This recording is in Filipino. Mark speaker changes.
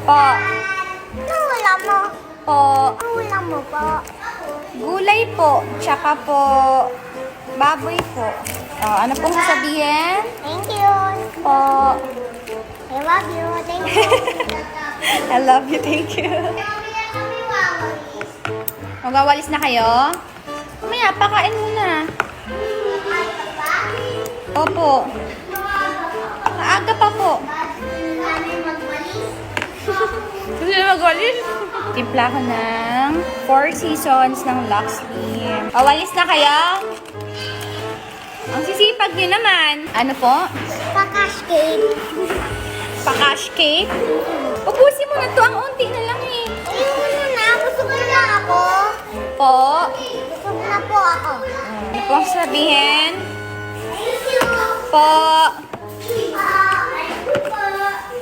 Speaker 1: Po.
Speaker 2: Ano ulam mo?
Speaker 1: Po.
Speaker 2: Ano ulam mo po?
Speaker 1: Gulay po. Tsaka po, baboy po. Oh, ano pong sasabihin?
Speaker 2: Thank you.
Speaker 1: Po.
Speaker 2: I love you. Thank you.
Speaker 1: I love you. Thank you. Magwawalis na kayo? Mamaya, pakain muna. Opo. Maaga pa po. Gusto na magwalis? Timpla ko ng 4 seasons ng Lux Slim. Wawalis na kayo? Ang sisipag nyo naman. Ano po?
Speaker 2: Pakash cake.
Speaker 1: Pa-cash cake? Ubusin mo na to. Ang unti na lang eh.
Speaker 2: Ayun na. Busog na ako.
Speaker 1: Po.
Speaker 2: Busog na po ako.
Speaker 1: Ano pong sabihin?
Speaker 2: Thank you.
Speaker 1: Po.